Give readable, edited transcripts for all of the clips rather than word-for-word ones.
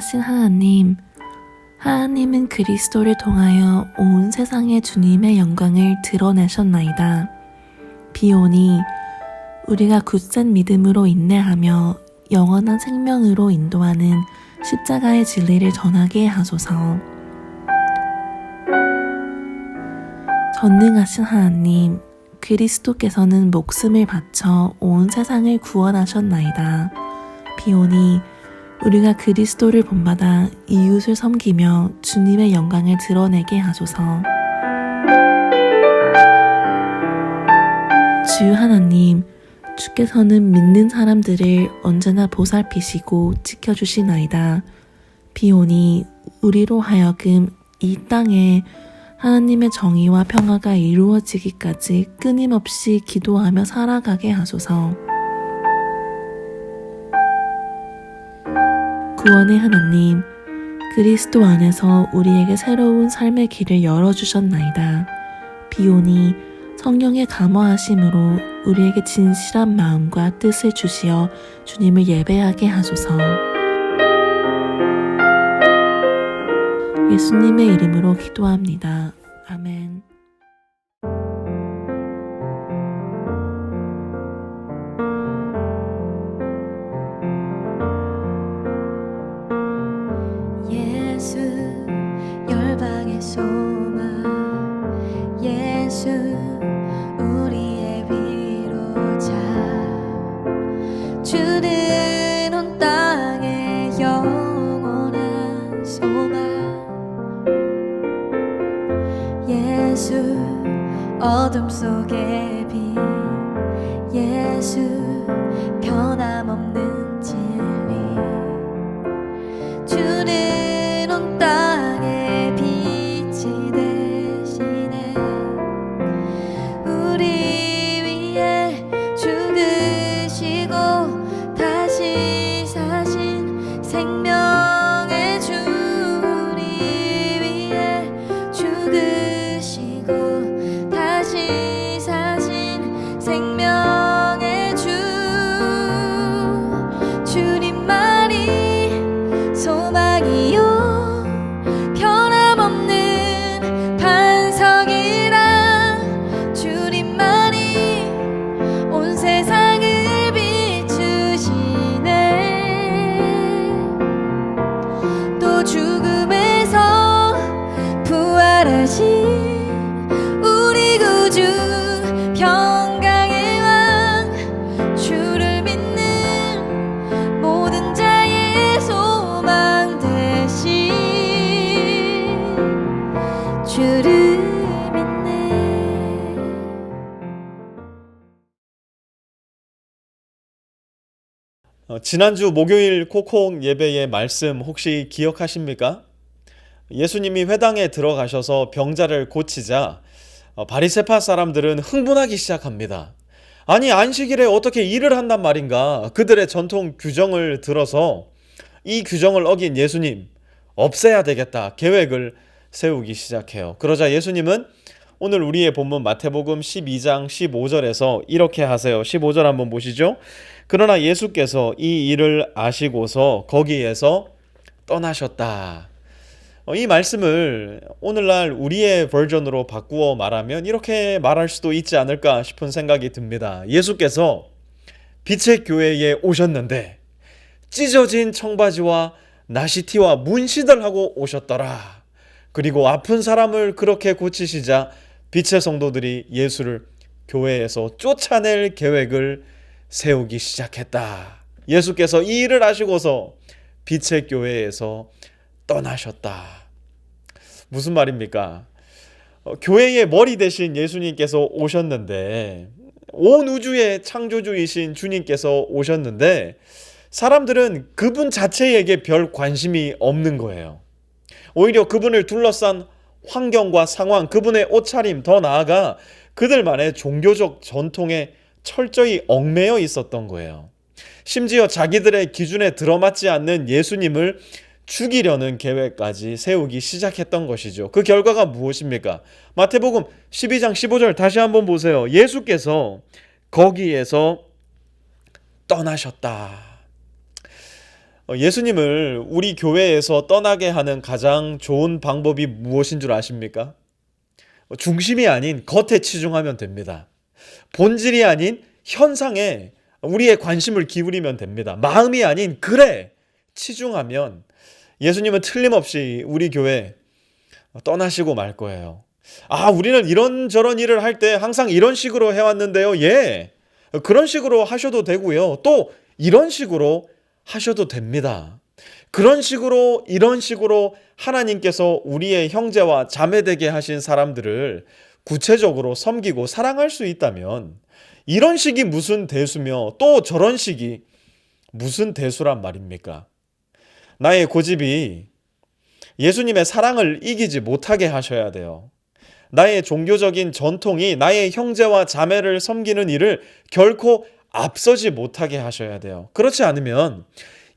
전능하신 하나님, 하나님은 그리스도를 통하여 온 세상에 주님의 영광을 드러내셨나이다. 비오니 우리가 굳센 믿음으로 인내하며 영원한 생명으로 인도하는 십자가의 진리를 전하게 하소서. 전능하신 하나님, 그리스도께서는 목숨을 바쳐 온 세상을 구원하셨나이다. 비오니 우리가 그리스도를 본받아 이웃을 섬기며 주님의 영광을 드러내게 하소서. 주여 하나님, 주께서는 믿는 사람들을 언제나 보살피시고 지켜주시나이다. 비오니 우리로 하여금 이 땅에 하나님의 정의와 평화가 이루어지기까지 끊임없이 기도하며 살아가게 하소서. 구원의 하나님, 그리스도 안에서 우리에게 새로운 삶의 길을 열어주셨나이다. 비오니 성령의 감화하심으로 우리에게 진실한 마음과 뜻을 주시어 주님을 예배하게 하소서. 예수님의 이름으로 기도합니다. 아멘. 예수 열방의 소망, 예수 우리의 위로자, 주는 온 땅의 영원한 소망, 예수 어둠 속의 빛, 예수 변함없는 진리, 주는 온 땅의 빛이 되시네. 우리 위해 죽으시고 다시 사신 생명의 주, 우리 위해 죽으시고 다시 사신 생명의 주, 주님만이 소망이요 변함없는 반석이라, 주님만이 온 세상을 비추시네. 또 죽음에서 부활하신 우리 구주 평강의 왕, 주를 믿는 모든 자의 소망 되신 주를 믿네. 지난주 목요일 코콩 예배의 말씀 혹시 기억하십니까? 예수님이 회당에 들어가셔서 병자를 고치자 바리새파 사람들은 흥분하기 시작합니다. 아니, 안식일에 어떻게 일을 한단 말인가? 그들의 전통 규정을 들어서 이 규정을 어긴 예수님, 없애야 되겠다 계획을 세우기 시작해요. 그러자 예수님은 오늘 우리의 본문 마태복음 12장 15절에서 이렇게 하세요. 15절 한번 보시죠. 그러나 예수께서 이 일을 아시고서 거기에서 떠나셨다. 이 말씀을 오늘날 우리의 버전으로 바꾸어 말하면 이렇게 말할 수도 있지 않을까 싶은 생각이 듭니다. 예수께서 빛의 교회에 오셨는데 찢어진 청바지와 나시티와 문신을 하고 오셨더라. 그리고 아픈 사람을 그렇게 고치시자 빛의 성도들이 예수를 교회에서 쫓아낼 계획을 세우기 시작했다. 예수께서 이 일을 하시고서 빛의 교회에서 떠나셨다. 무슨 말입니까? 교회의 머리 대신 예수님께서 오셨는데, 온 우주의 창조주이신 주님께서 오셨는데 사람들은 그분 자체에게 별 관심이 없는 거예요. 오히려 그분을 둘러싼 환경과 상황, 그분의 옷차림, 더 나아가 그들만의 종교적 전통에 철저히 얽매여 있었던 거예요. 심지어 자기들의 기준에 들어맞지 않는 예수님을 죽이려는 계획까지 세우기 시작했던 것이죠. 그 결과가 무엇입니까? 마태복음 12장 15절 다시 한번 보세요. 예수께서 거기에서 떠나셨다. 예수님을 우리 교회에서 떠나게 하는 가장 좋은 방법이 무엇인 줄 아십니까? 중심이 아닌 겉에 치중하면 됩니다. 본질이 아닌 현상에 우리의 관심을 기울이면 됩니다. 마음이 아닌 글에 치중하면 예수님은 틀림없이 우리 교회 떠나시고 말 거예요. 우리는 이런저런 일을 할 때 항상 이런 식으로 해왔는데요. 예, 그런 식으로 하셔도 되고요. 또 이런 식으로 하셔도 됩니다. 그런 식으로 이런 식으로 하나님께서 우리의 형제와 자매되게 하신 사람들을 구체적으로 섬기고 사랑할 수 있다면 이런 식이 무슨 대수며 또 저런 식이 무슨 대수란 말입니까? 나의 고집이 예수님의 사랑을 이기지 못하게 하셔야 돼요. 나의 종교적인 전통이 나의 형제와 자매를 섬기는 일을 결코 앞서지 못하게 하셔야 돼요. 그렇지 않으면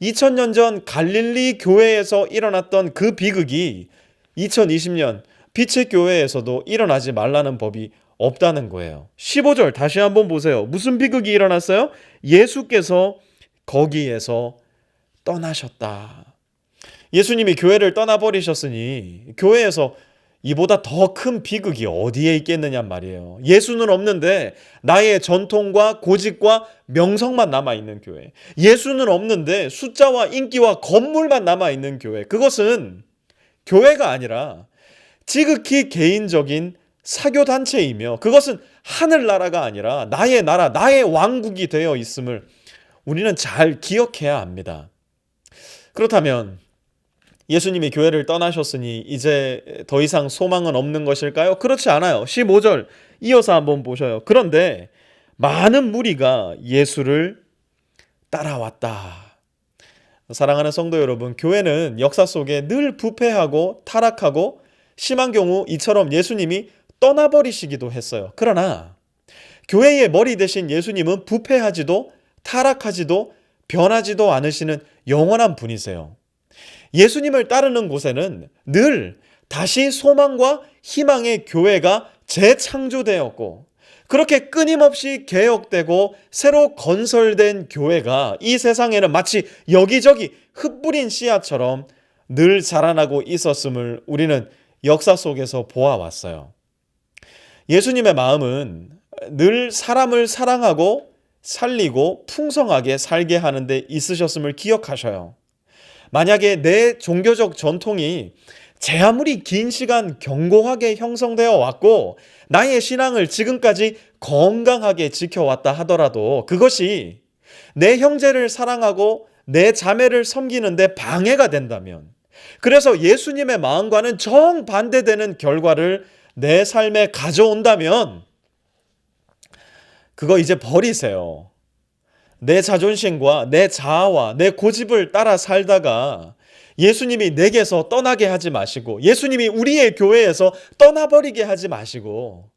2000년 전 갈릴리 교회에서 일어났던 그 비극이 2020년 빛의 교회에서도 일어나지 말라는 법이 없다는 거예요. 15절 다시 한번 보세요. 무슨 비극이 일어났어요? 예수께서 거기에서 떠나셨다. 예수님이 교회를 떠나버리셨으니 교회에서 이보다 더 큰 비극이 어디에 있겠느냐 말이에요. 예수는 없는데 나의 전통과 고집과 명성만 남아있는 교회. 예수는 없는데 숫자와 인기와 건물만 남아있는 교회. 그것은 교회가 아니라 지극히 개인적인 사교단체이며 그것은 하늘나라가 아니라 나의 나라, 나의 왕국이 되어 있음을 우리는 잘 기억해야 합니다. 그렇다면 예수님이 교회를 떠나셨으니 이제 더 이상 소망은 없는 것일까요? 그렇지 않아요. 15절 이어서 한번 보셔요. 그런데 많은 무리가 예수를 따라왔다. 사랑하는 성도 여러분, 교회는 역사 속에 늘 부패하고 타락하고 심한 경우 이처럼 예수님이 떠나버리시기도 했어요. 그러나 교회의 머리 대신 예수님은 부패하지도 타락하지도 변하지도 않으시는 영원한 분이세요. 예수님을 따르는 곳에는 늘 다시 소망과 희망의 교회가 재창조되었고 그렇게 끊임없이 개혁되고 새로 건설된 교회가 이 세상에는 마치 여기저기 흩뿌린 씨앗처럼 늘 자라나고 있었음을 우리는 역사 속에서 보아왔어요. 예수님의 마음은 늘 사람을 사랑하고 살리고 풍성하게 살게 하는 데 있으셨음을 기억하셔요. 만약에 내 종교적 전통이 제 아무리 긴 시간 견고하게 형성되어 왔고 나의 신앙을 지금까지 건강하게 지켜왔다 하더라도 그것이 내 형제를 사랑하고 내 자매를 섬기는 데 방해가 된다면 그래서 예수님의 마음과는 정반대되는 결과를 내 삶에 가져온다면 그거 이제 버리세요. 내 자존심과 내 자아와 내 고집을 따라 살다가 예수님이 내게서 떠나게 하지 마시고 예수님이 우리의 교회에서 떠나버리게 하지 마시고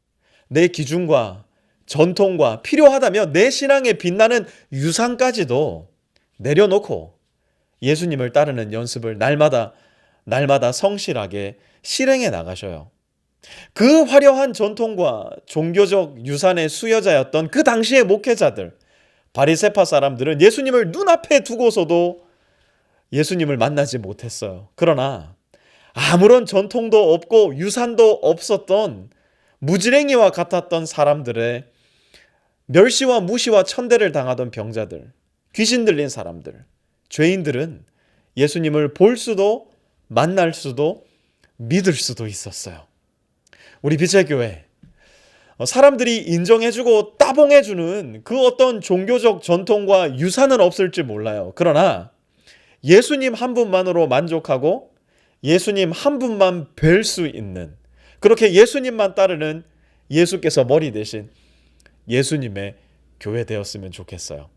내 기준과 전통과 필요하다면 내 신앙에 빛나는 유산까지도 내려놓고 예수님을 따르는 연습을 날마다 성실하게 실행해 나가셔요. 그 화려한 전통과 종교적 유산의 수여자였던 그 당시의 목회자들, 바리새파 사람들은 예수님을 눈앞에 두고서도 예수님을 만나지 못했어요. 그러나 아무런 전통도 없고 유산도 없었던 무지랭이와 같았던 사람들의 멸시와 무시와 천대를 당하던 병자들, 귀신 들린 사람들, 죄인들은 예수님을 볼 수도 만날 수도 믿을 수도 있었어요. 우리 빛의 교회, 사람들이 인정해주고 따봉해주는 그 어떤 종교적 전통과 유산은 없을지 몰라요. 그러나 예수님 한 분만으로 만족하고 예수님 한 분만 뵐 수 있는 그렇게 예수님만 따르는 예수께서 머리 대신 예수님의 교회 되었으면 좋겠어요.